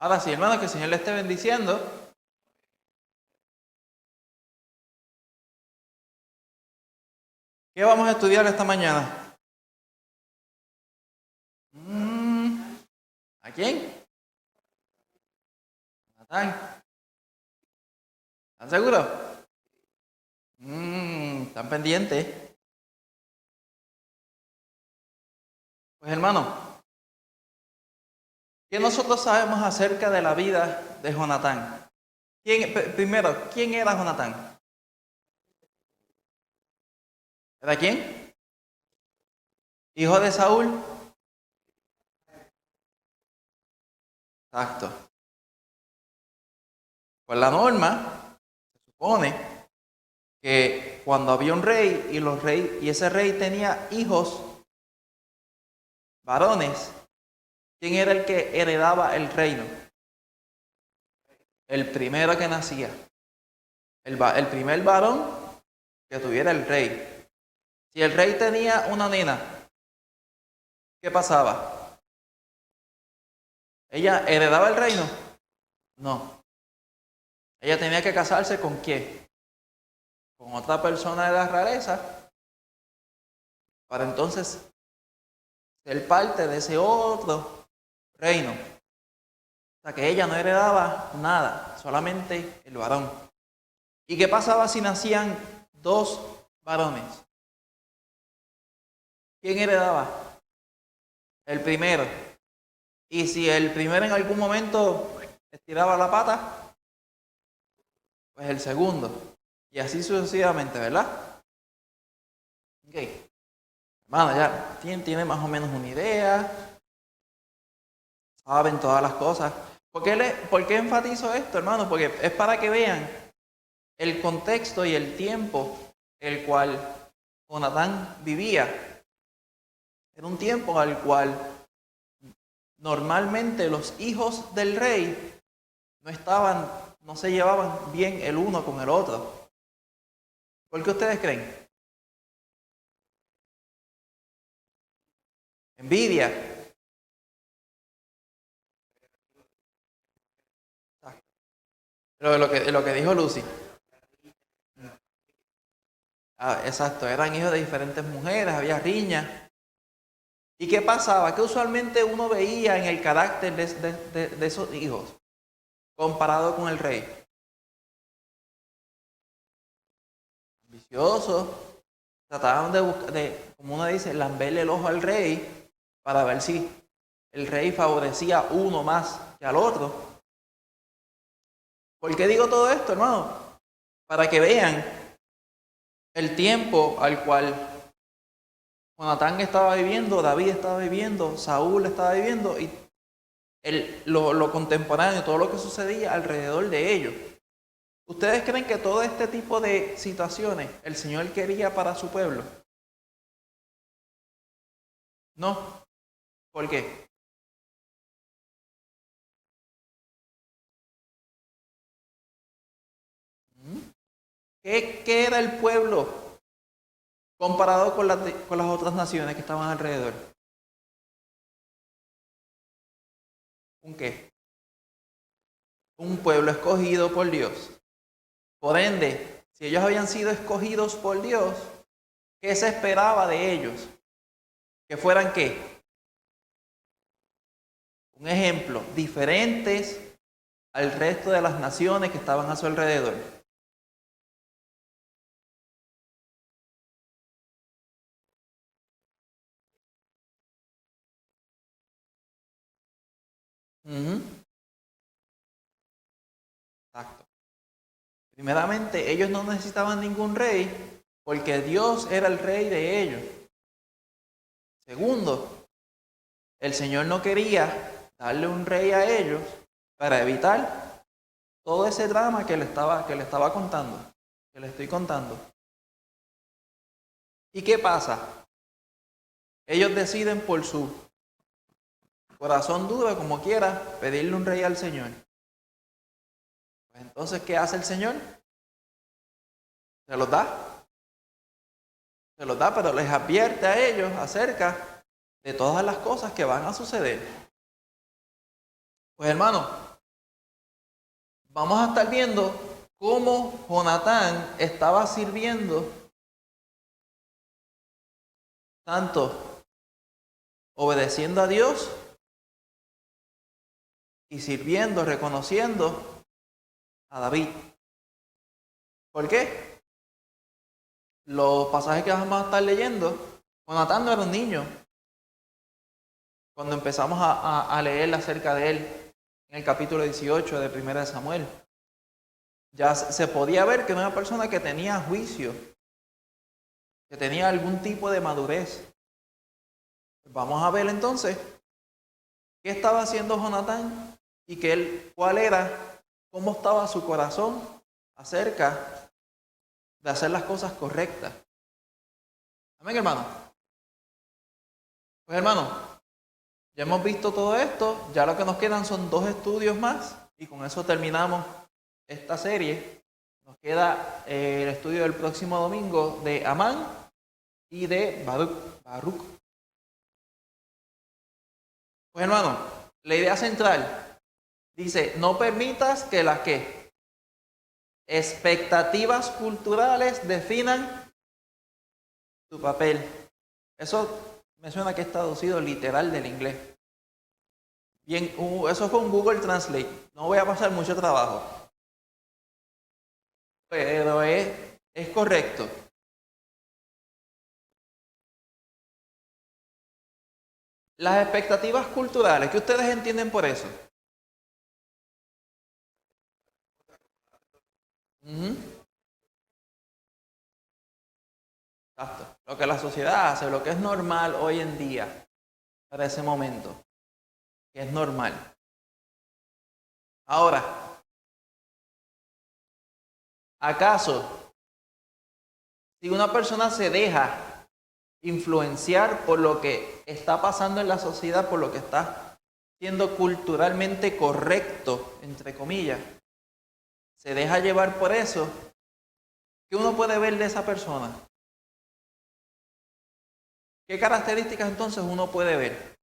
Ahora sí, hermano, que el Señor le esté bendiciendo. ¿Qué vamos a estudiar esta mañana? ¿A quién? ¿Natán? ¿Están seguros? ¿Están pendientes? Pues hermano, ¿qué nosotros sabemos acerca de la vida de Jonatán? Primero, ¿quién era Jonatán? ¿Era quién? Hijo de Saúl. Exacto. Pues la norma se supone que cuando había un rey y ese rey tenía hijos varones, ¿quién era el que heredaba el reino? El primero que nacía. El primer varón que tuviera el rey. Si el rey tenía una nena, ¿qué pasaba? ¿Ella heredaba el reino? No. Ella tenía que casarse ¿con quién? Con otra persona de la realeza, para entonces ser parte de ese otro reino. O sea que ella no heredaba nada, solamente el varón. ¿Y qué pasaba si nacían dos varones? ¿Quién heredaba? El primero. Y si el primero en algún momento estiraba la pata, pues el segundo. Y así sucesivamente, ¿verdad? Ok. Hermano, ya tiene más o menos una idea, saben todas las cosas. ¿Por qué enfatizo esto, hermano? Porque es para que vean el contexto y el tiempo el cual Jonatán vivía. Era un tiempo al cual normalmente los hijos del rey no se llevaban bien el uno con el otro. ¿Por qué ustedes creen? Envidia. Pero lo que dijo Lucy. Exacto, eran hijos de diferentes mujeres, había riñas. ¿Y qué pasaba? ¿Qué usualmente uno veía en el carácter de esos hijos comparado con el rey? Ambiciosos, trataban de buscar, como uno dice, lamberle el ojo al rey para ver si el rey favorecía uno más que al otro. ¿Por qué digo todo esto, hermano? Para que vean el tiempo al cual Jonatán estaba viviendo, David estaba viviendo, Saúl estaba viviendo y lo contemporáneo, todo lo que sucedía alrededor de ellos. ¿Ustedes creen que todo este tipo de situaciones el Señor quería para su pueblo? No. ¿Por qué? ¿Qué era el pueblo comparado con las otras naciones que estaban alrededor? ¿Un qué? Un pueblo escogido por Dios. Por ende, si ellos habían sido escogidos por Dios, ¿qué se esperaba de ellos? ¿Que fueran qué? Un ejemplo, diferentes al resto de las naciones que estaban a su alrededor. Exacto. Primeramente, ellos no necesitaban ningún rey porque Dios era el rey de ellos. Segundo, el Señor no quería darle un rey a ellos para evitar todo ese drama que le estaba contando, que le estoy contando. ¿Y qué pasa? Ellos deciden por su corazón duro, como quiera, pedirle un rey al Señor. Pues entonces, ¿qué hace el Señor? Se los da. Se los da, pero les advierte a ellos acerca de todas las cosas que van a suceder. Pues hermano, vamos a estar viendo cómo Jonatán estaba sirviendo, tanto obedeciendo a Dios y sirviendo, reconociendo a David. ¿Por qué? Los pasajes que vamos a estar leyendo, Jonatán no era un niño. Cuando empezamos a leer acerca de él en el capítulo 18 de 1 de Samuel, ya se podía ver que era una persona que tenía juicio, que tenía algún tipo de madurez. Vamos a ver entonces qué estaba haciendo Jonatán y cuál era, cómo estaba su corazón acerca de hacer las cosas correctas. Amén, hermano. Pues hermano, ya hemos visto todo esto, ya lo que nos quedan son 2 estudios más y con eso terminamos esta serie. Nos queda el estudio del próximo domingo de Amán y de Baruc. Pues hermano, la idea central dice, no permitas que las expectativas culturales definan tu papel. Eso me suena que es traducido literal del inglés. Bien, eso fue un Google Translate. No voy a pasar mucho trabajo. Pero es correcto. Las expectativas culturales, ¿qué ustedes entienden por eso? Exacto. Lo que la sociedad hace, lo que es normal hoy en día, para ese momento, que es normal. Ahora, ¿acaso si una persona se deja influenciar por lo que está pasando en la sociedad, por lo que está siendo culturalmente correcto, entre comillas, se deja llevar por eso, ¿qué uno puede ver de esa persona? ¿Qué características entonces uno puede ver?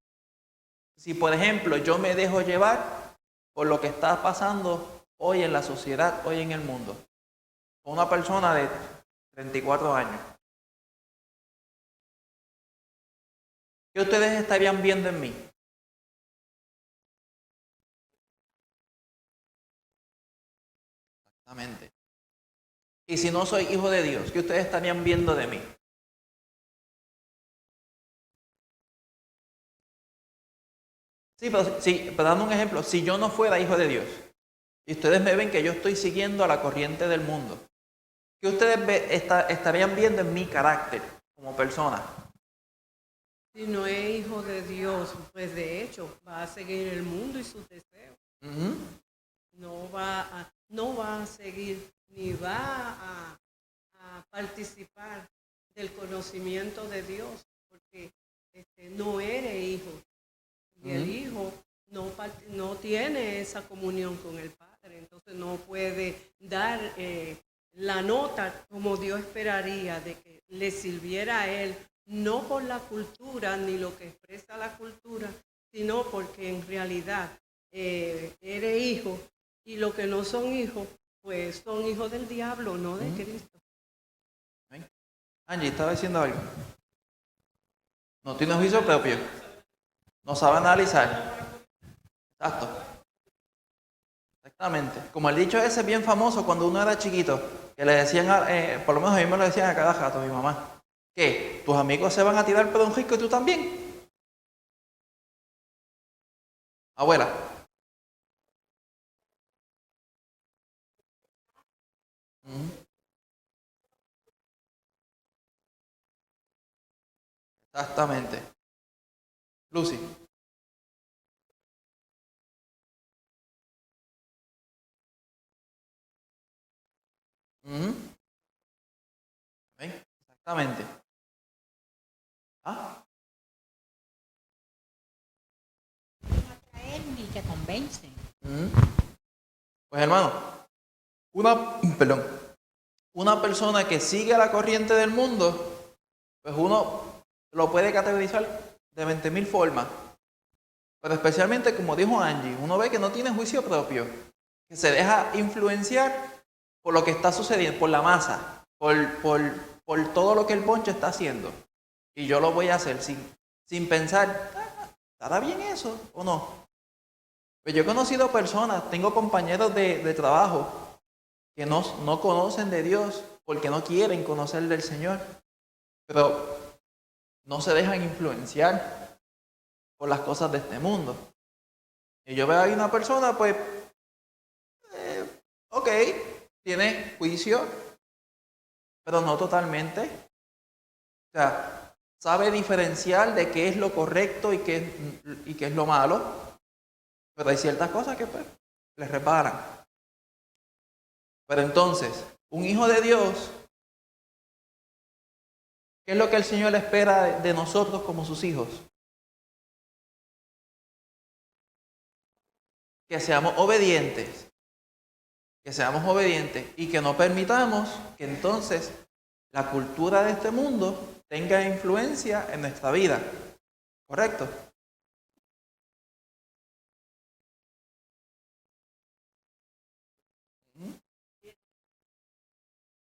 Si por ejemplo yo me dejo llevar por lo que está pasando hoy en la sociedad, hoy en el mundo, con una persona de 34 años, ¿qué ustedes estarían viendo en mí? Exactamente. Y si no soy hijo de Dios, ¿qué ustedes estarían viendo de mí? Pero dando un ejemplo, si yo no fuera hijo de Dios y ustedes me ven que yo estoy siguiendo a la corriente del mundo, ¿qué ustedes estarían viendo en mi carácter como persona? Si no es hijo de Dios, pues de hecho va a seguir el mundo y sus deseos. No va a seguir ni va a participar del conocimiento de Dios, porque no eres hijo. Y el hijo no tiene esa comunión con el Padre, entonces no puede dar la nota como Dios esperaría de que le sirviera a él, no por la cultura ni lo que expresa la cultura, sino porque en realidad eres hijo y los que no son hijos, pues son hijos del diablo, no de Cristo. Angie, estaba diciendo algo. No tiene juicio propio. No sabe analizar. Exacto. Exactamente. Como el dicho ese bien famoso cuando uno era chiquito, que le decían, por lo menos a mí me lo decían a cada rato, mi mamá, que tus amigos se van a tirar por un risco y tú también. Abuela. Exactamente. Lucy. Exactamente. ¿Ah? Ni que convencen. Pues hermano, una persona que sigue la corriente del mundo, pues uno lo puede categorizar de 20.000 formas. Pero especialmente, como dijo Angie, uno ve que no tiene juicio propio. que se deja influenciar por lo que está sucediendo, por la masa, por todo lo que el ponche está haciendo. Y yo lo voy a hacer sin pensar, ¿estará bien eso o no? Pues yo he conocido personas, tengo compañeros de trabajo que no conocen de Dios porque no quieren conocer del Señor, pero no se dejan influenciar por las cosas de este mundo. Y yo veo ahí una persona, pues, ok, tiene juicio, pero no totalmente. O sea, sabe diferenciar de qué es lo correcto y qué es lo malo, pero hay ciertas cosas que pues, les reparan. Pero entonces, un hijo de Dios, ¿qué es lo que el Señor espera de nosotros como sus hijos? Que seamos obedientes, y que no permitamos que entonces la cultura de este mundo tenga influencia en nuestra vida. ¿Correcto?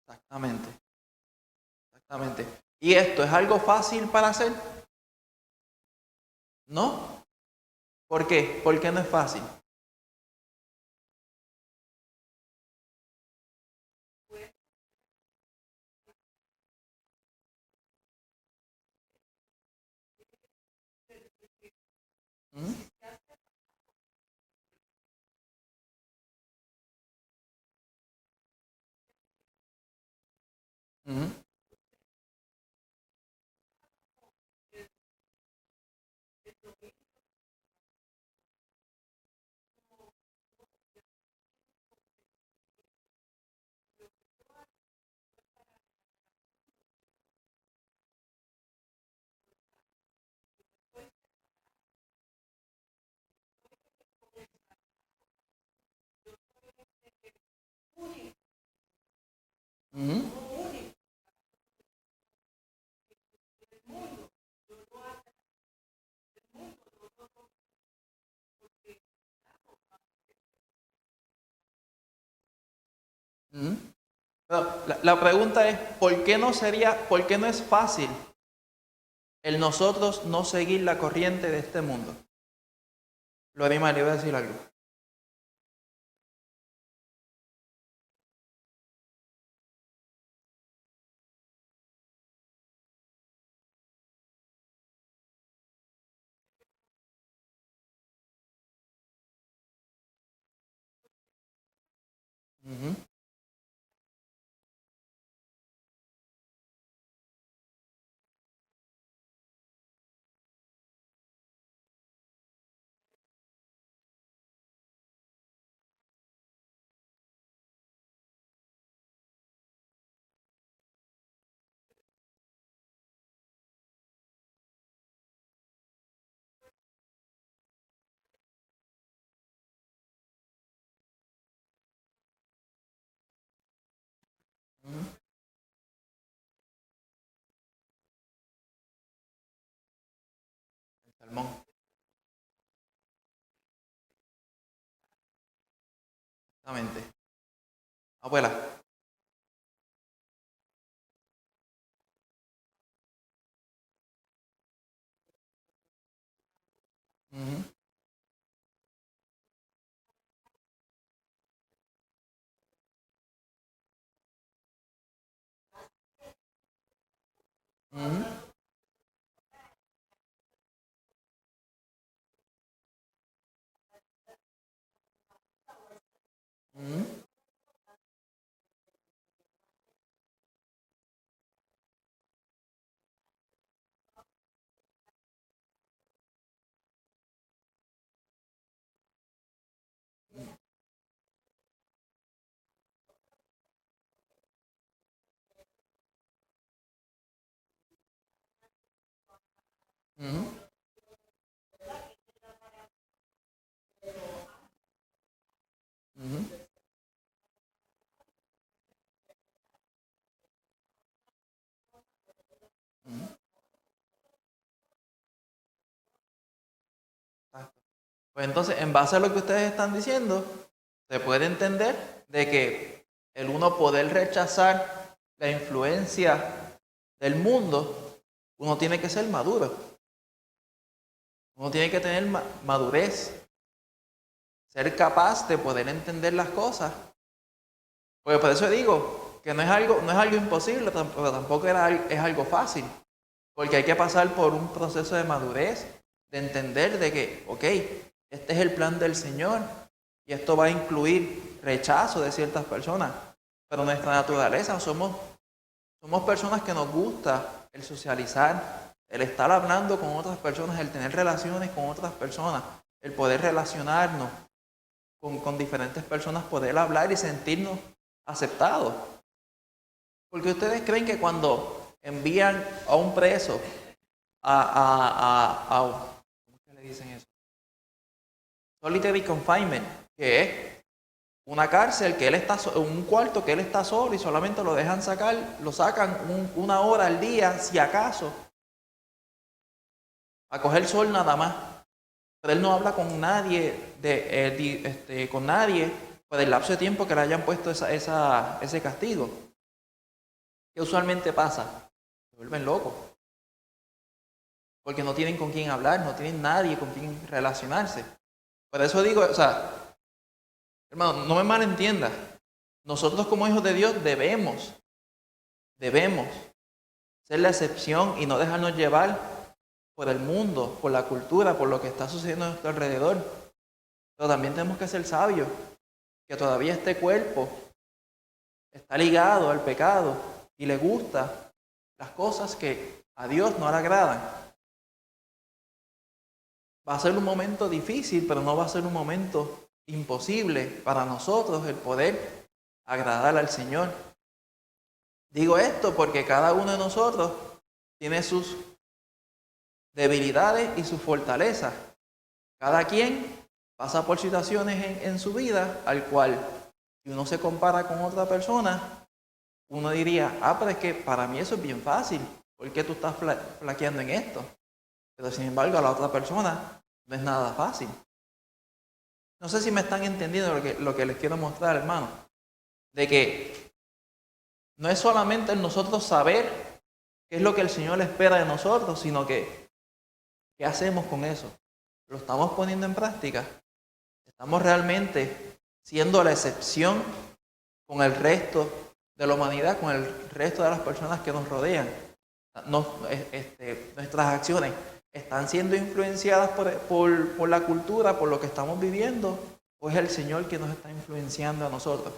Exactamente, exactamente. ¿Y esto es algo fácil para hacer? No. ¿Por qué? ¿Por qué no es fácil? ¿Mm? ¿Mm? ¿Mm? ¿Mm? Pero la pregunta es, por qué no es fácil el nosotros no seguir la corriente de este mundo? Lo animal, le voy a decir algo. Ujú, ujú. El salmón, exactamente. Abuela. Ujú, ujú, ujú, ujú, ujú, ujú. Exacto. Pues entonces, en base a lo que ustedes están diciendo, Se puede entender de que el uno poder rechazar la influencia del mundo, uno tiene que ser maduro. Uno tiene que tener madurez, ser capaz de poder entender las cosas. Porque por eso digo que no es algo imposible, pero tampoco es algo fácil. Porque hay que pasar por un proceso de madurez, de entender de que, ok, este es el plan del Señor y esto va a incluir rechazo de ciertas personas. Pero nuestra naturaleza somos personas que nos gusta el socializar, el estar hablando con otras personas, el tener relaciones con otras personas, el poder relacionarnos con diferentes personas, poder hablar y sentirnos aceptados. Porque ustedes creen que cuando envían a un preso ¿cómo que le dicen eso? Solitary confinement, que es una cárcel que él está, un cuarto que él está solo y solamente lo dejan sacar, lo sacan una hora al día, si acaso, a coger sol nada más. Pero él no habla con nadie, con nadie por el lapso de tiempo que le hayan puesto ese castigo. ¿Qué usualmente pasa? Se vuelven locos. Porque no tienen con quién hablar, no tienen nadie con quien relacionarse. Por eso digo, o sea, hermano, no me malentiendas. Nosotros como hijos de Dios debemos ser la excepción y no dejarnos llevar por el mundo, por la cultura, por lo que está sucediendo a nuestro alrededor. Pero también tenemos que ser sabios, que todavía este cuerpo está ligado al pecado y le gusta las cosas que a Dios no le agradan. Va a ser un momento difícil, pero no va a ser un momento imposible para nosotros el poder agradar al Señor. Digo esto porque cada uno de nosotros tiene sus debilidades y sus fortalezas. Cada quien pasa por situaciones en su vida al cual, si uno se compara con otra persona, uno diría, pero es que para mí eso es bien fácil. ¿Por qué tú estás flaqueando en esto? Pero sin embargo a la otra persona no es nada fácil. No sé si me están entendiendo lo que les quiero mostrar, hermano. De que no es solamente el nosotros saber qué es lo que el Señor espera de nosotros, sino que ¿qué hacemos con eso? ¿Lo estamos poniendo en práctica? ¿Estamos realmente siendo la excepción con el resto de la humanidad, con el resto de las personas que nos rodean? Nuestras acciones están siendo influenciadas por la cultura, por lo que estamos viviendo, o es el Señor que nos está influenciando a nosotros.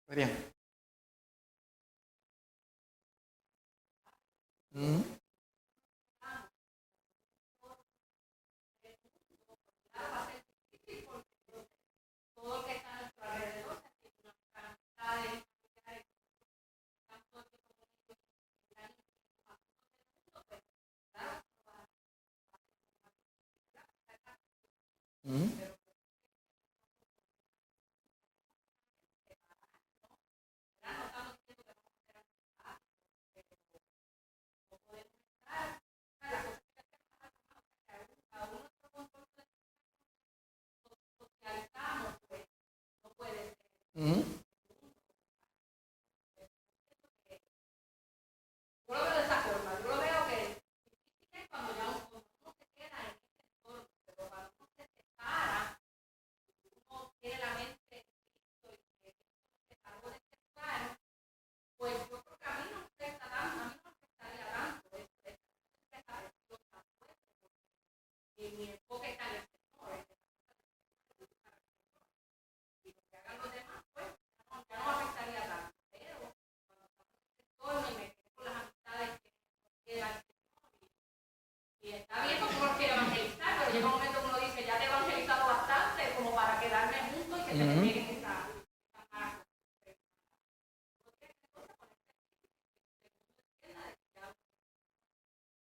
Bien.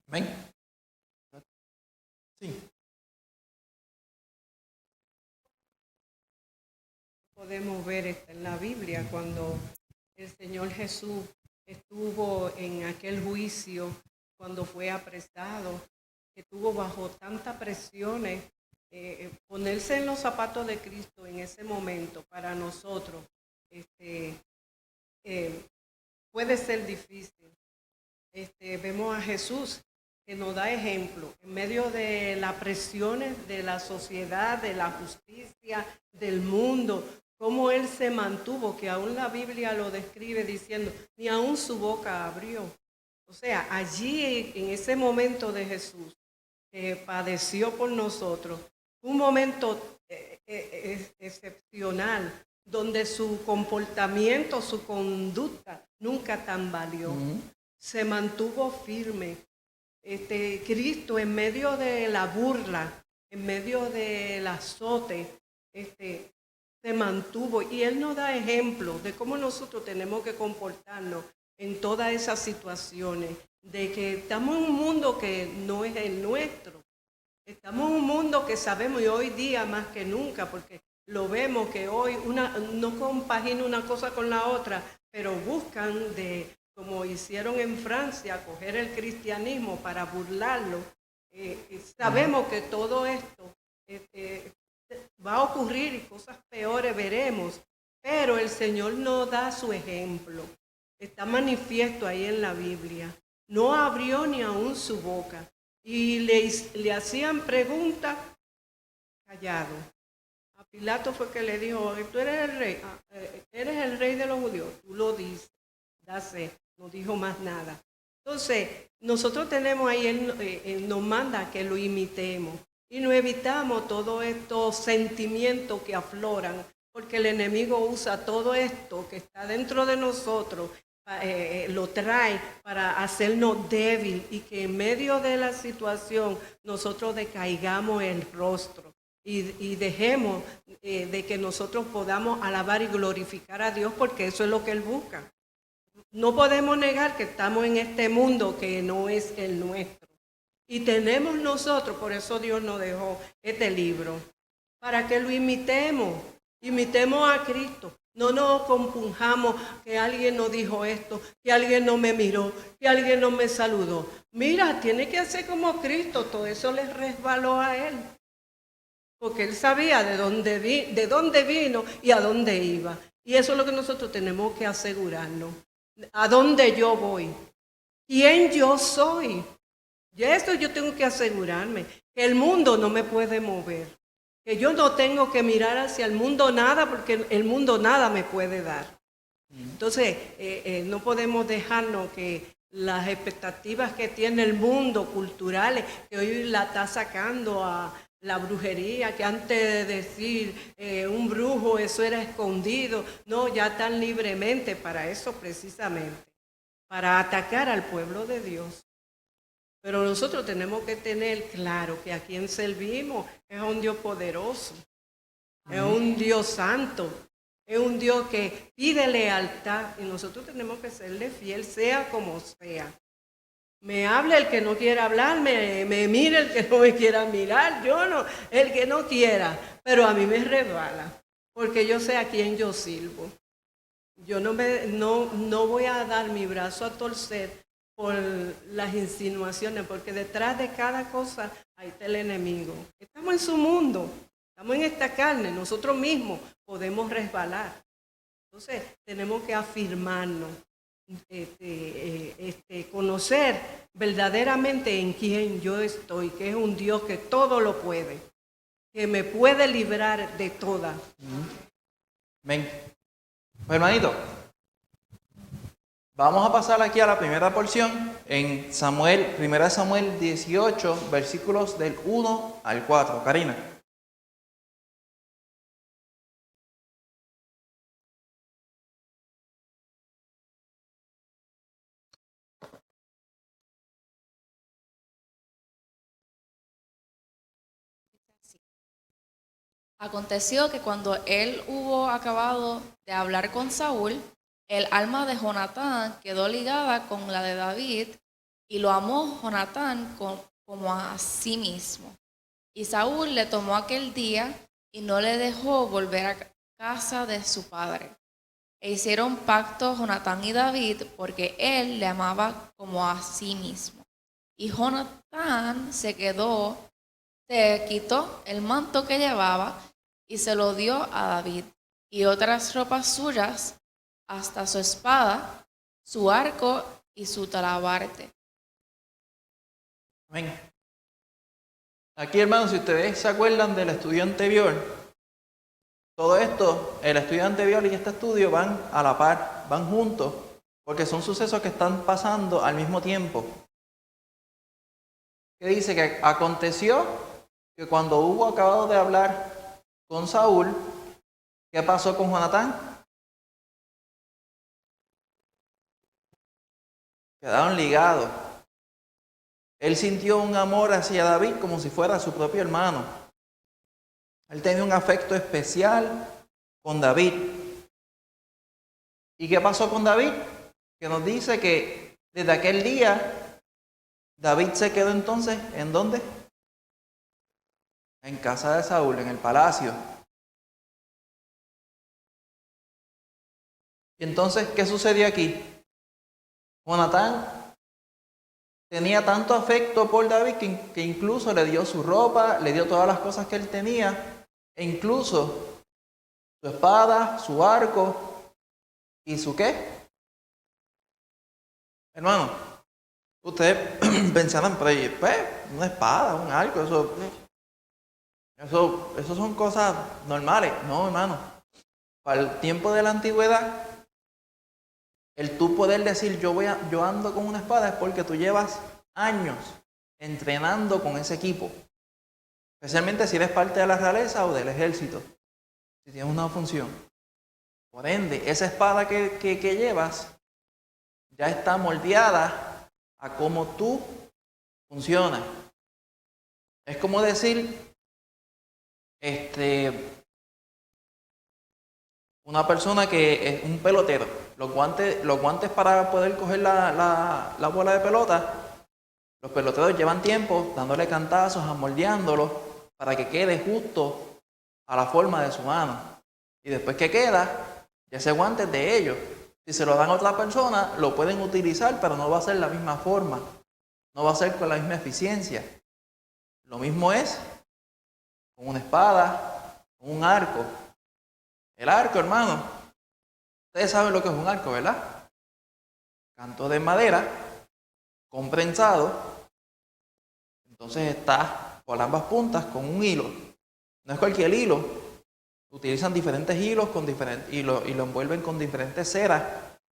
¿Ven? Sí. Podemos ver en la Biblia cuando el Señor Jesús estuvo en aquel juicio, cuando fue apresado, que estuvo bajo tantas presiones ponerse en los zapatos de Cristo en ese momento para nosotros puede ser difícil. Vemos a Jesús que nos da ejemplo en medio de las presiones de la sociedad, de la justicia, del mundo, cómo Él se mantuvo, que aún la Biblia lo describe diciendo, ni aún su boca abrió. O sea, allí en ese momento de Jesús, que padeció por nosotros, un momento excepcional, donde su comportamiento, su conducta nunca tambaleó. Se mantuvo firme. Cristo en medio de la burla, en medio del azote, se mantuvo, y Él nos da ejemplo de cómo nosotros tenemos que comportarnos en todas esas situaciones, de que estamos en un mundo que no es el nuestro. Estamos en un mundo que sabemos, y hoy día más que nunca, porque lo vemos que hoy no compagina una cosa con la otra, pero buscan como hicieron en Francia, coger el cristianismo para burlarlo. Sabemos que todo esto va a ocurrir y cosas peores veremos, pero el Señor nos da su ejemplo. Está manifiesto ahí en la Biblia. No abrió ni aún su boca. Y le hacían preguntas callado. A Pilato fue que le dijo, tú eres el rey, eres el rey de los judíos, tú lo dices, no dijo más nada. Entonces, nosotros tenemos ahí, él nos manda que lo imitemos y nos evitamos todos estos sentimientos que afloran, porque el enemigo usa todo esto que está dentro de nosotros, lo trae para hacernos débil y que en medio de la situación nosotros decaigamos el rostro y dejemos de que nosotros podamos alabar y glorificar a Dios, porque eso es lo que Él busca. No podemos negar que estamos en este mundo que no es el nuestro. Y tenemos nosotros, por eso Dios nos dejó este libro, para que lo imitemos a Cristo. No nos compunjamos que alguien nos dijo esto, que alguien no me miró, que alguien no me saludó. Mira, tiene que hacer como Cristo, todo eso le resbaló a Él. Porque Él sabía de dónde vino y a dónde iba. Y eso es lo que nosotros tenemos que asegurarnos. ¿A dónde yo voy? ¿Quién yo soy? Y eso yo tengo que asegurarme, que el mundo no me puede mover, que yo no tengo que mirar hacia el mundo nada, porque el mundo nada me puede dar. Entonces, no podemos dejarnos que las expectativas que tiene el mundo culturales, que hoy la está sacando a la brujería, que antes de decir un brujo, eso era escondido, no, ya están libremente para eso precisamente, para atacar al pueblo de Dios. Pero nosotros tenemos que tener claro que a quien servimos es a un Dios poderoso, es un Dios santo, es un Dios que pide lealtad y nosotros tenemos que serle fiel, sea como sea. Me hable el que no quiera hablar, me mire el que no me quiera mirar, yo no, el que no quiera, pero a mí me resbala, porque yo sé a quién yo sirvo. Yo no voy a dar mi brazo a torcer por las insinuaciones, porque detrás de cada cosa ahí está el enemigo. Estamos en su mundo, estamos en esta carne, nosotros mismos podemos resbalar. Entonces tenemos que afirmarnos, conocer verdaderamente en quién yo estoy, que es un Dios que todo lo puede, que me puede librar de todas. Ven, pues, hermanito, vamos a pasar aquí a la primera porción en 1 Samuel 18, versículos del 1 al 4. Karina. Aconteció que cuando él hubo acabado de hablar con Saúl, el alma de Jonatán quedó ligada con la de David, y lo amó Jonatán como a sí mismo. Y Saúl le tomó aquel día y no le dejó volver a casa de su padre. E hicieron pacto Jonatán y David, porque él le amaba como a sí mismo. Y Jonatán se quedó se quitó el manto que llevaba y se lo dio a David, y otras ropas suyas, hasta su espada, su arco y su talabarte. Amén. Aquí, hermanos, si ustedes se acuerdan del estudio anterior, todo esto, el estudio anterior y este estudio van a la par, van juntos, porque son sucesos que están pasando al mismo tiempo. Que dice que aconteció que cuando hubo acabado de hablar con Saúl, ¿qué pasó con Jonatán? Quedaron ligados. Él sintió un amor hacia David como si fuera su propio hermano. Él tenía un afecto especial con David. ¿Y qué pasó con David? Que nos dice que desde aquel día David se quedó entonces, ¿en dónde? En casa de Saúl, en el palacio. Y entonces, ¿qué sucedió aquí? Jonatán tenía tanto afecto por David que incluso le dio su ropa, le dio todas las cosas que él tenía, e incluso su espada, su arco y su ¿qué? Hermano, ustedes pensarán, pero pues, una espada, un arco, eso son cosas normales. No, hermano. Para el tiempo de la antigüedad, el tú poder decir yo ando con una espada es porque tú llevas años entrenando con ese equipo. Especialmente si eres parte de la realeza o del ejército. Si tienes una función. Por ende, esa espada que llevas ya está moldeada a cómo tú funcionas. Es como decir, una persona que es un pelotero. Los guantes para poder coger la bola de pelota, los peloteros llevan tiempo dándole cantazos, amoldeándolo para que quede justo a la forma de su mano. Y después que queda, ya ese guante es de ellos. Si se lo dan a otra persona, lo pueden utilizar, pero no va a ser la misma forma. No va a ser con la misma eficiencia. Lo mismo es con una espada, con un arco. El arco, hermano, ustedes saben lo que es un arco, ¿verdad? Canto de madera, comprensado, entonces está por ambas puntas con un hilo. No es cualquier hilo, utilizan diferentes hilos y lo envuelven con diferentes ceras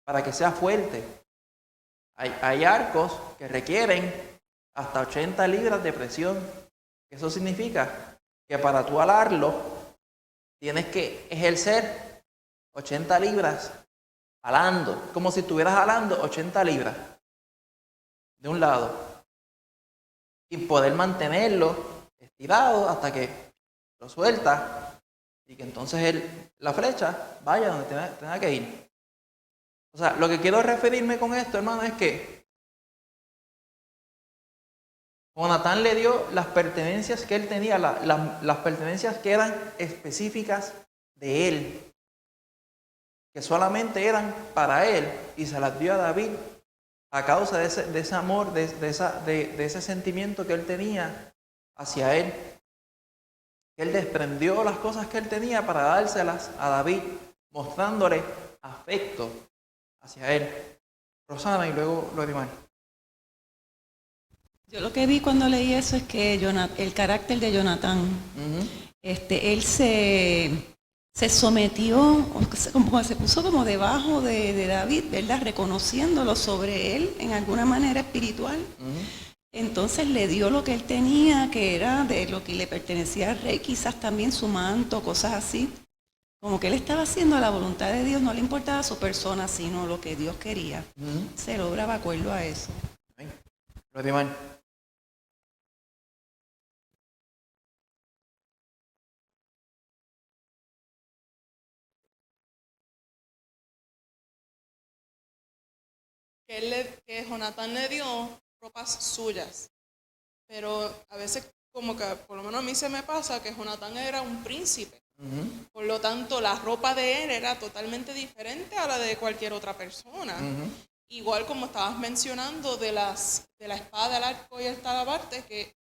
para que sea fuerte. Hay arcos que requieren hasta 80 libras de presión. Eso significa que para tú alarlo, tienes que ejercer 80 libras alando, como si estuvieras alando 80 libras de un lado y poder mantenerlo estirado hasta que lo sueltas y que entonces la flecha vaya donde tenga que ir. O sea, lo que quiero referirme con esto, hermano, es que Jonatán le dio las pertenencias que él tenía, las pertenencias que eran específicas de él, que solamente eran para él, y se las dio a David a causa de ese amor, de ese sentimiento que él tenía hacia él. Él desprendió las cosas que él tenía para dárselas a David, mostrándole afecto hacia él. Rosana y luego Lorimar. Yo lo que vi cuando leí eso es que el carácter de Jonatán, él se sometió, como se puso como debajo de David, ¿verdad? Reconociéndolo sobre él en alguna manera espiritual. Entonces le dio lo que él tenía, que era de lo que le pertenecía al rey, quizás también su manto, cosas así. Como que él estaba haciendo la voluntad de Dios, no le importaba su persona, sino lo que Dios quería. Se lograba acuerdo a eso. Lorimar. Que Jonatán le dio ropas suyas, pero a veces como que por lo menos a mí se me pasa que Jonatán era un príncipe, por lo tanto la ropa de él era totalmente diferente a la de cualquier otra persona. Igual como estabas mencionando de la espada, el arco y el talabarte, que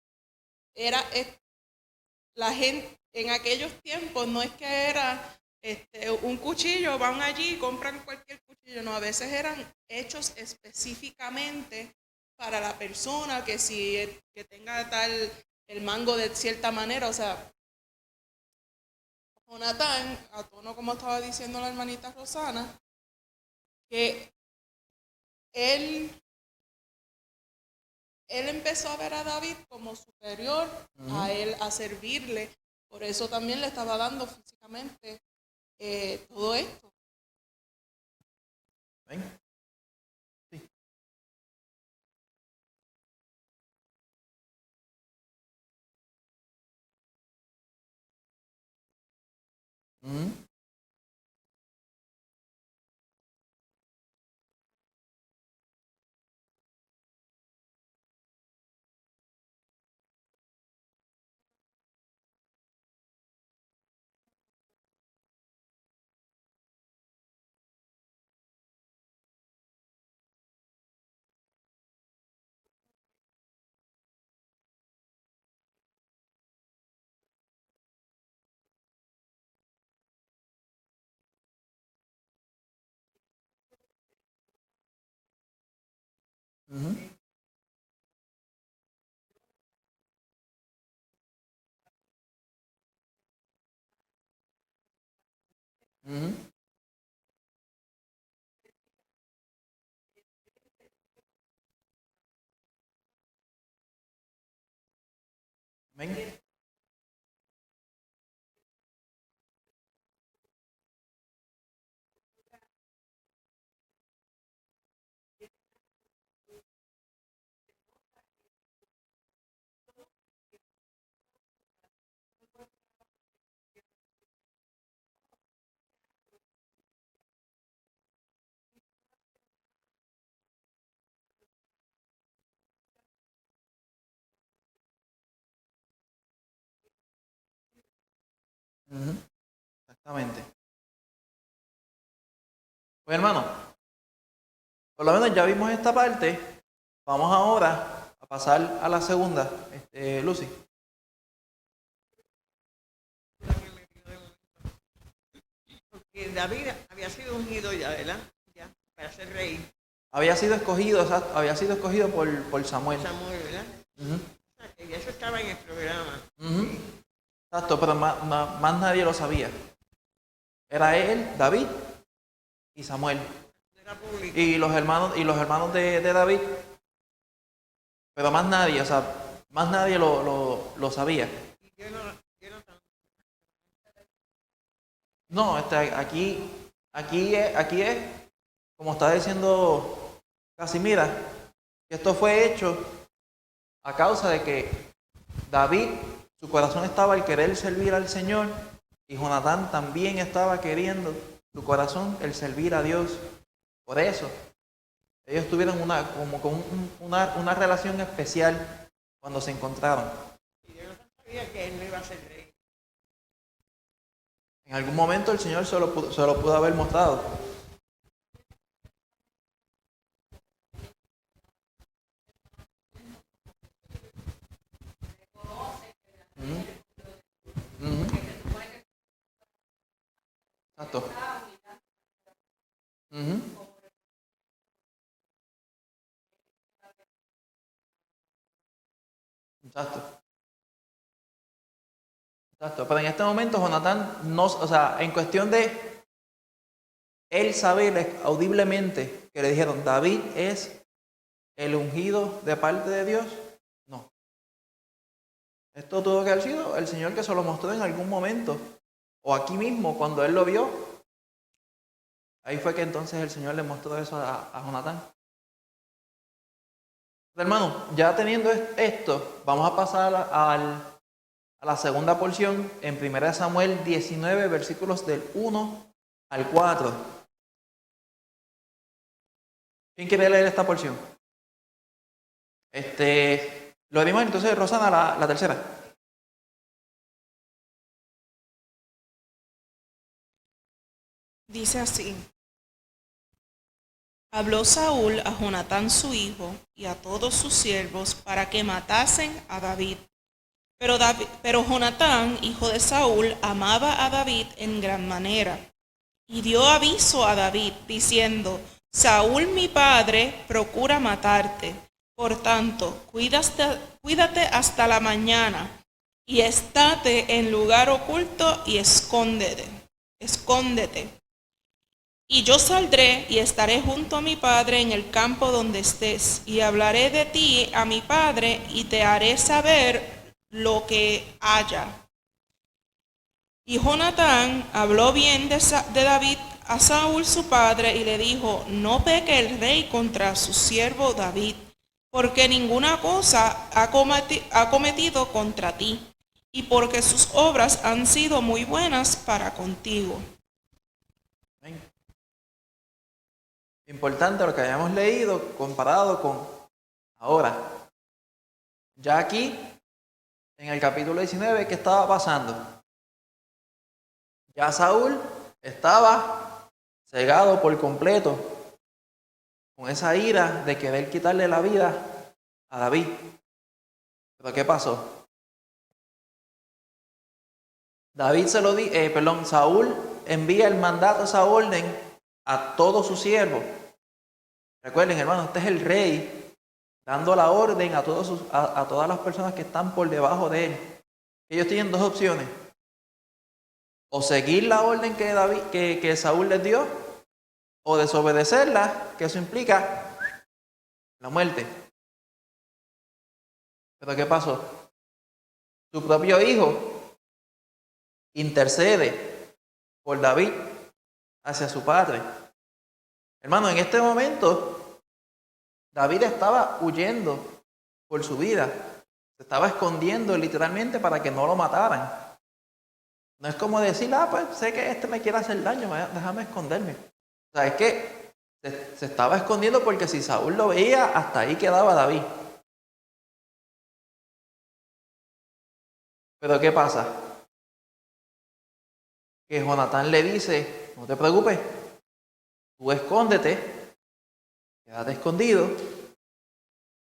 la gente en aquellos tiempos no es que era un cuchillo, van allí y compran cualquier cuchillo, no, a veces eran hechos específicamente para la persona, que si que tenga tal el mango de cierta manera, o sea, Jonatán, a tono como estaba diciendo la hermanita Rosana, que él empezó a ver a David como superior a él, a servirle, por eso también le estaba dando físicamente todo esto. ¿Ven? Sí. Ujú. Ujú. Ujú. ¿Ven? Ujú. Exactamente. Pues hermano, por lo menos ya vimos esta parte. Vamos ahora a pasar a la segunda, Lucy. Porque David había sido ungido ya, ¿verdad? Ya, para ser rey. Había sido escogido, exacto, había sido escogido por Samuel. Samuel, ¿verdad? Ujú. O sea, que ya eso estaba en el programa. Ujú. Exacto, pero más nadie lo sabía. Era él, David y Samuel. Era público. Y los hermanos de David. Pero más nadie, o sea, más nadie lo sabía. Y Jonathan. No, aquí es, como está diciendo Casimira, que esto fue hecho a causa de que David, su corazón estaba al querer servir al Señor, y Jonatán también estaba queriendo, su corazón, el servir a Dios. Por eso, ellos tuvieron una relación especial cuando se encontraron. Y Jonathan sabía que él no iba a ser rey. En algún momento el Señor se lo pudo haber mostrado. Ujú. Ujú. Exacto. Ujú. Exacto. Exacto. Pero en este momento Jonatán no, o sea, en cuestión de él saber audiblemente que le dijeron, David es el ungido de parte de Dios, no. Esto tuvo que haber sido el Señor que se lo mostró en algún momento, o aquí mismo, cuando él lo vio, ahí fue que entonces el Señor le mostró eso a Jonatán. Hermano, ya teniendo esto, vamos a pasar a la segunda porción en 1 Samuel 19, versículos del 1 al 4. ¿Quién quiere leer esta porción? Lo dimos entonces, Rosana, la tercera. Dice así: habló Saúl a Jonatán su hijo y a todos sus siervos para que matasen a David. Pero Jonatán, hijo de Saúl, amaba a David en gran manera, y dio aviso a David, diciendo: Saúl mi padre procura matarte. Por tanto, cuídate hasta la mañana, y estate en lugar oculto y escóndete. Y yo saldré y estaré junto a mi padre en el campo donde estés, y hablaré de ti a mi padre, y te haré saber lo que haya. Y Jonatán habló bien de David a Saúl su padre, y le dijo: no peque el rey contra su siervo David, porque ninguna cosa ha cometido contra ti, y porque sus obras han sido muy buenas para contigo. Amén. Importante lo que hayamos leído comparado con ahora. Ya aquí, en el capítulo 19, ¿qué estaba pasando? Ya Saúl estaba cegado por completo con esa ira de querer quitarle la vida a David. ¿Pero qué pasó? Saúl envía el mandato, esa orden, a todos sus siervos. Recuerden, hermanos, este es el rey dando la orden a todas las personas que están por debajo de él. Ellos tienen dos opciones: o seguir la orden que Saúl les dio, o desobedecerla, que eso implica la muerte. ¿Pero qué pasó? Su propio hijo intercede por David hacia su padre. Hermano, en este momento David estaba huyendo por su vida. Se estaba escondiendo literalmente para que no lo mataran. No es como decir: pues sé que este me quiere hacer daño, déjame esconderme. O sea, es que se estaba escondiendo porque si Saúl lo veía, hasta ahí quedaba David. Pero ¿qué pasa? Que Jonatán le dice: no te preocupes, tú escóndete, quédate escondido,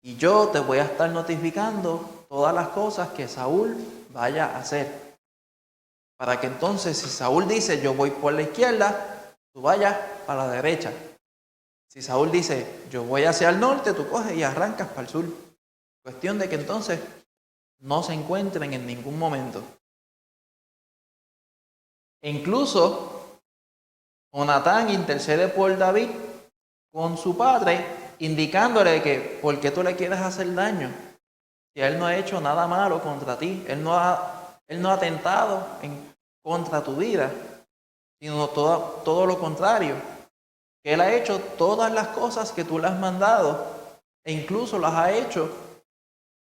y yo te voy a estar notificando todas las cosas que Saúl vaya a hacer. Para que entonces, si Saúl dice: yo voy por la izquierda, tú vayas para la derecha. Si Saúl dice: yo voy hacia el norte, tú coges y arrancas para el sur. Cuestión de que entonces no se encuentren en ningún momento. E incluso Jonatán intercede por David con su padre, indicándole que ¿por qué tú le quieres hacer daño? Si él no ha hecho nada malo contra ti, él no ha atentado contra tu vida, sino todo lo contrario, que él ha hecho todas las cosas que tú le has mandado, e incluso las ha hecho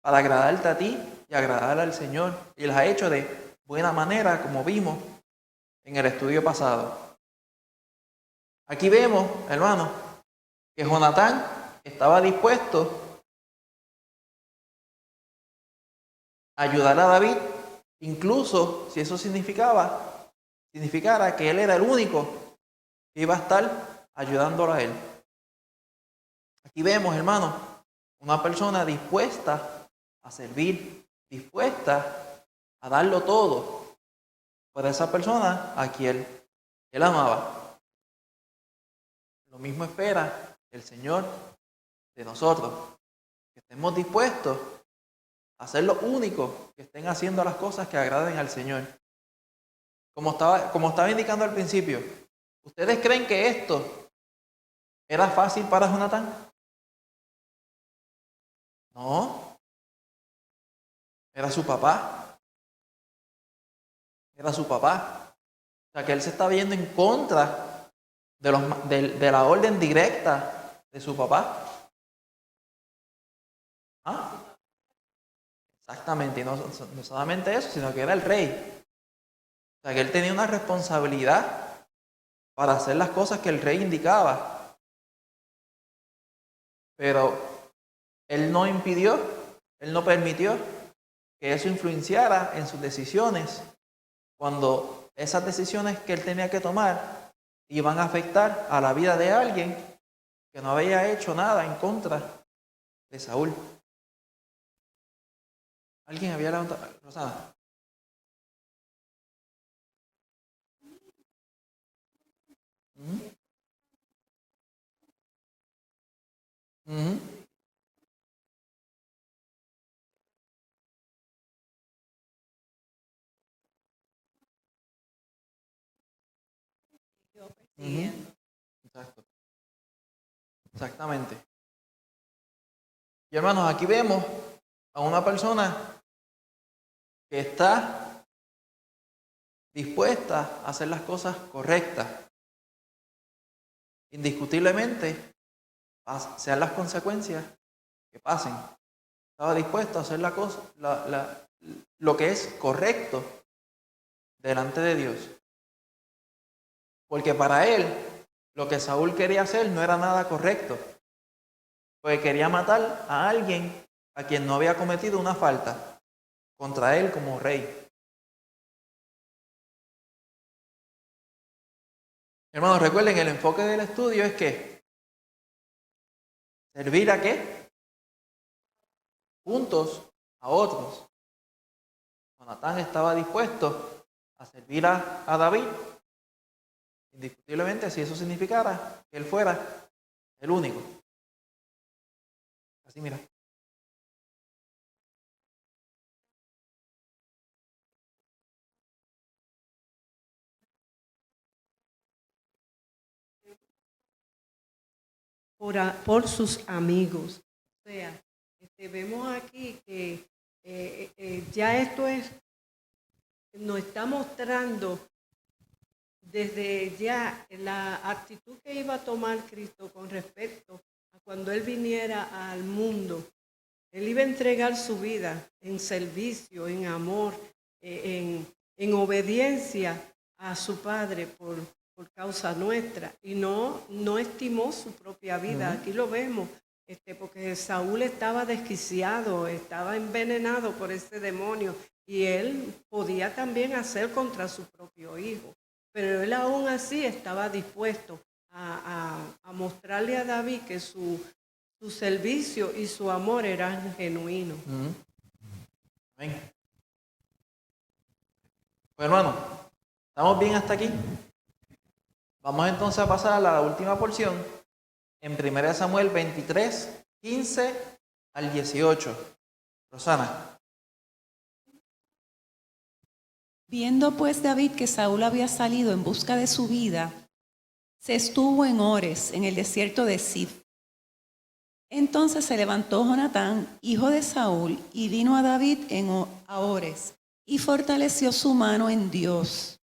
para agradarte a ti y agradar al Señor, y las ha hecho de buena manera, como vimos en el estudio pasado. Aquí vemos, hermanos, que Jonatán estaba dispuesto a ayudar a David, incluso si eso significara que él era el único que iba a estar ayudándolo a él. Aquí vemos, hermanos, una persona dispuesta a servir, dispuesta a darlo todo por esa persona a quien él amaba. Lo mismo espera el Señor de nosotros, que estemos dispuestos a ser los únicos que estén haciendo las cosas que agraden al Señor. Como estaba indicando al principio, ¿ustedes creen que esto era fácil para Jonatán? No. Era su papá. Era su papá. O sea, que él se está viendo en contra de la orden directa de su papá. ¿Ah? Exactamente, y no solamente eso, sino que era el rey. O sea, que él tenía una responsabilidad para hacer las cosas que el rey indicaba. Pero él no impidió, él no permitió que eso influenciara en sus decisiones, cuando esas decisiones que él tenía que tomar iban a afectar a la vida de alguien que no había hecho nada en contra de Saúl. ¿Alguien había levantado? Rosana. Ujú. Ujú. Ujú. Exacto. Exactamente. Y hermanos, aquí vemos a una persona que está dispuesta a hacer las cosas correctas. Indiscutiblemente, sean las consecuencias que pasen. Estaba dispuesto a hacer la cosa, lo que es correcto delante de Dios. Porque para él, lo que Saúl quería hacer no era nada correcto. Porque quería matar a alguien a quien no había cometido una falta contra él como rey. Hermanos, recuerden, el enfoque del estudio es que servir a qué? Juntos a otros. Jonatán estaba dispuesto a servir a David, indiscutiblemente, si eso significara que él fuera el único. Así mira. Por sus amigos. O sea, vemos aquí que ya esto nos está mostrando desde ya la actitud que iba a tomar Cristo con respecto a cuando Él viniera al mundo. Él iba a entregar su vida en servicio, en amor, en obediencia a su Padre por causa nuestra. Y no estimó su propia vida. Aquí lo vemos, porque Saúl estaba desquiciado, estaba envenenado por ese demonio. Y él podía también hacer contra su propio hijo. Pero él aún así estaba dispuesto a mostrarle a David que su servicio y su amor eran genuinos. Amén. Pues hermano, ¿estamos bien hasta aquí? Vamos entonces a pasar a la última porción en 1 Samuel 23, 15 al 18. Rosana. Viendo pues David que Saúl había salido en busca de su vida, se estuvo en Ores, en el desierto de Zif. Entonces se levantó Jonatán, hijo de Saúl, y vino a David a Ores, y fortaleció su mano en Dios.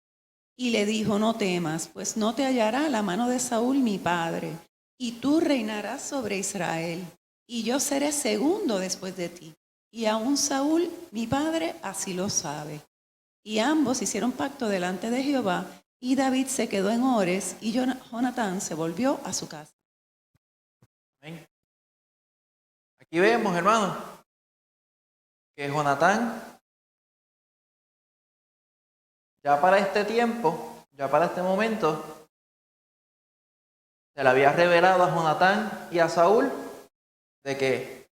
Y le dijo, no temas, pues no te hallará la mano de Saúl mi padre, y tú reinarás sobre Israel, y yo seré segundo después de ti. Y aún Saúl, mi padre, así lo sabe. Y ambos hicieron pacto delante de Jehová, y David se quedó en Ores, y Jonatán se volvió a su casa. Amén. Aquí vemos, hermanos, que Jonatán, ya para este tiempo, ya para este momento, se le había revelado a Jonatán y a Saúl de que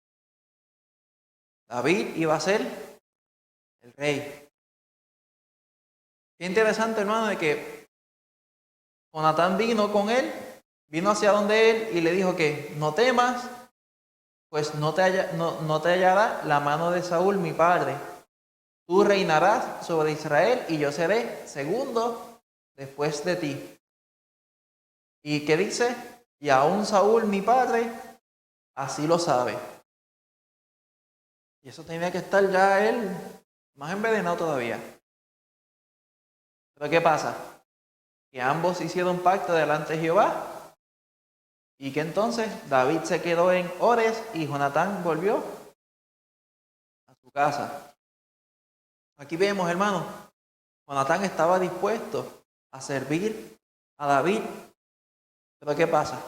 David iba a ser el rey. Qué interesante, hermano, de que Jonatán vino con él, vino hacia donde él y le dijo que no temas, pues no te hallará la mano de Saúl, mi padre. Tú reinarás sobre Israel y yo seré segundo después de ti. ¿Y qué dice? Y aún Saúl, mi padre, así lo sabe. Y eso tenía que estar ya él más envenenado todavía. Pero ¿qué pasa? Que ambos hicieron pacto delante de Jehová y que entonces David se quedó en Ores y Jonatán volvió a su casa. Aquí vemos, hermanos, Jonatán estaba dispuesto a servir a David. Pero ¿qué pasa?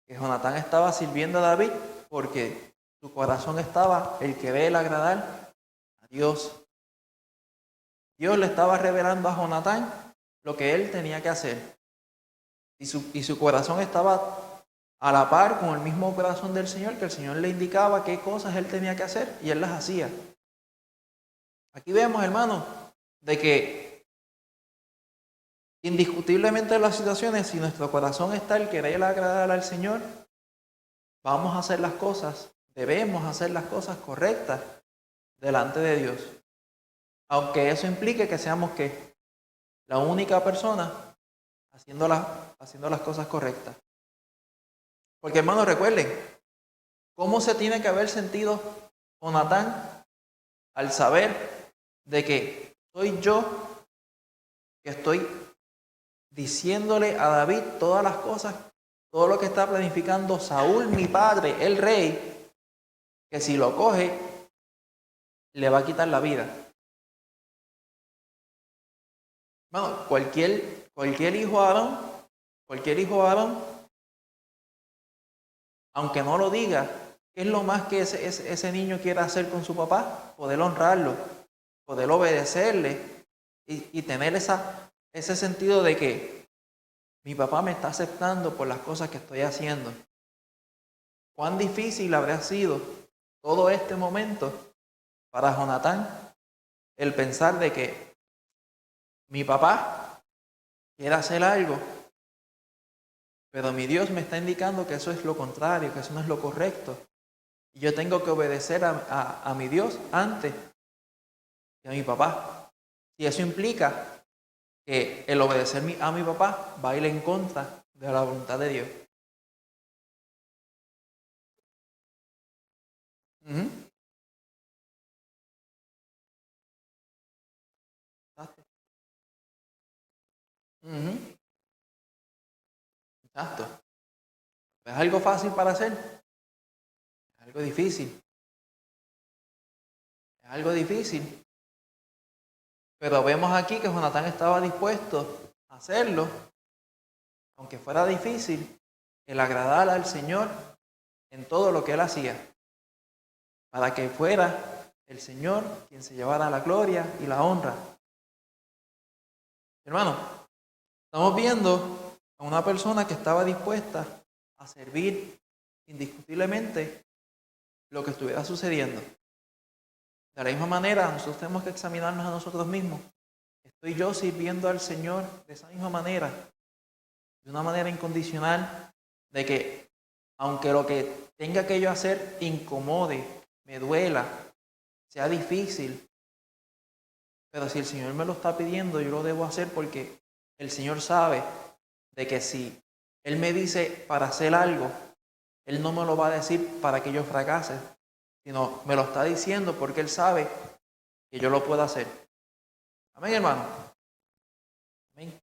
Que Jonatán estaba sirviendo a David porque su corazón estaba el querer agradar a Dios. Dios le estaba revelando a Jonatán lo que él tenía que hacer. Y su corazón estaba a la par con el mismo corazón del Señor, que el Señor le indicaba qué cosas él tenía que hacer y él las hacía. Aquí vemos, hermanos, de que indiscutiblemente en las situaciones, si nuestro corazón está el querer agradar al Señor, vamos a hacer las cosas, debemos hacer las cosas correctas delante de Dios. Aunque eso implique que seamos ¿qué? La única persona haciendo las cosas correctas. Porque, hermanos, recuerden, ¿cómo se tiene que haber sentido Jonatán al saber de que soy yo que estoy diciéndole a David todas las cosas, todo lo que está planificando Saúl, mi padre, el rey, que si lo coge, le va a quitar la vida? Bueno, cualquier hijo de Aarón, aunque no lo diga, ¿qué es lo más que ese niño quiere hacer con su papá? Poder honrarlo, poder obedecerle y tener ese sentido de que mi papá me está aceptando por las cosas que estoy haciendo. ¿Cuán difícil habría sido todo este momento para Jonatán el pensar de que mi papá quiere hacer algo, pero mi Dios me está indicando que eso es lo contrario, que eso no es lo correcto? Y yo tengo que obedecer a mi Dios antes que a mi papá. Y eso implica que el obedecer a mi papá va a ir en contra de la voluntad de Dios. Exacto. Exacto. ¿Es algo fácil para hacer? Es algo difícil. Es algo difícil. Pero vemos aquí que Jonatán estaba dispuesto a hacerlo, aunque fuera difícil, el agradar al Señor en todo lo que él hacía, para que fuera el Señor quien se llevara la gloria y la honra. Hermano, estamos viendo a una persona que estaba dispuesta a servir indiscutiblemente lo que estuviera sucediendo. De la misma manera, nosotros tenemos que examinarnos a nosotros mismos. ¿Estoy yo sirviendo al Señor de esa misma manera? De una manera incondicional, de que aunque lo que tenga que yo hacer incomode, me duela, sea difícil, pero si el Señor me lo está pidiendo, yo lo debo hacer porque el Señor sabe de que si Él me dice para hacer algo, Él no me lo va a decir para que yo fracase, sino me lo está diciendo porque Él sabe que yo lo puedo hacer. Amén, hermano. Amén.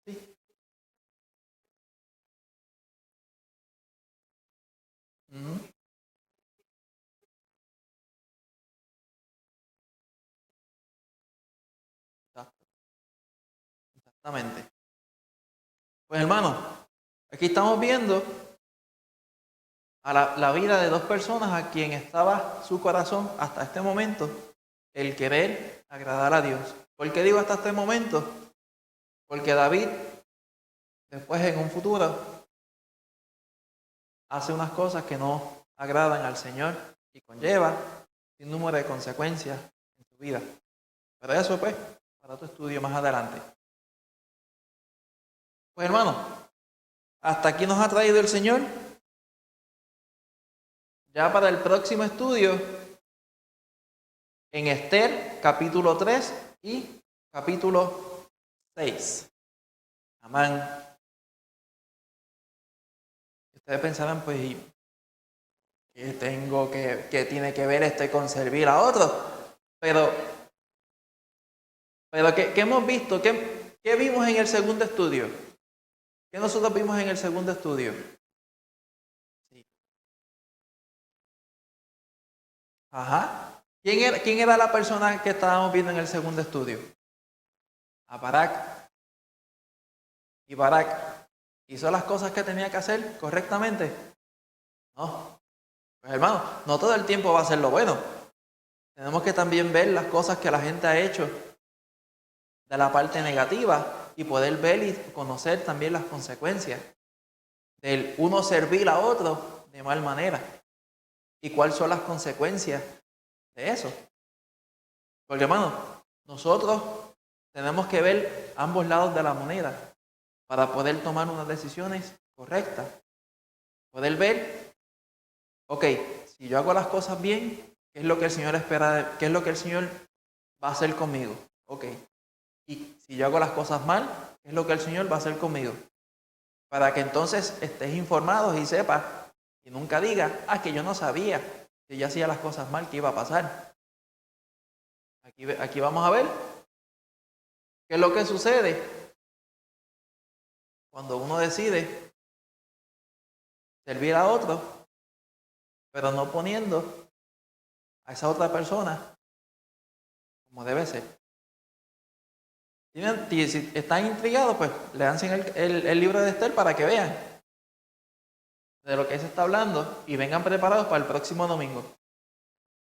Sí. Exactamente. Pues, hermano, aquí estamos viendo a la vida de dos personas a quien estaba su corazón hasta este momento el querer agradar a Dios. ¿Por qué digo hasta este momento? Porque David, después en un futuro, hace unas cosas que no agradan al Señor y conlleva un número de consecuencias en su vida. Pero eso, pues, para tu estudio más adelante. Pues, hermano, hasta aquí nos ha traído el Señor. Ya para el próximo estudio, en Esther, capítulo 3 y capítulo 6. Amén. Ustedes pensarán, pues, ¿qué tiene que ver esto con servir a otros? Pero ¿qué hemos visto? ¿Qué vimos en el segundo estudio? ¿Qué nosotros vimos en el segundo estudio? Sí. Ajá. ¿Quién era la persona que estábamos viendo en el segundo estudio? A Barak. Y Barak hizo las cosas que tenía que hacer correctamente. No. Pues, hermano, no todo el tiempo va a ser lo bueno. Tenemos que también ver las cosas que la gente ha hecho de la parte negativa y poder ver y conocer también las consecuencias. del uno servir a otro de mal manera. ¿Y cuáles son las consecuencias de eso? Porque, hermano, nosotros tenemos que ver ambos lados de la moneda para poder tomar unas decisiones correctas. Poder ver, ok, si yo hago las cosas bien, ¿qué es lo que el Señor espera? ¿Qué es lo que el Señor va a hacer conmigo? Ok. Y si yo hago las cosas mal, ¿qué es lo que el Señor va a hacer conmigo? Para que entonces estés informado y sepas y nunca digas, que yo no sabía que yo hacía las cosas mal, ¿qué iba a pasar? Aquí vamos a ver qué es lo que sucede cuando uno decide servir a otro, pero no poniendo a esa otra persona como debe ser. Si están intrigados, pues leanse el libro de Esther para que vean de lo que se está hablando y vengan preparados para el próximo domingo.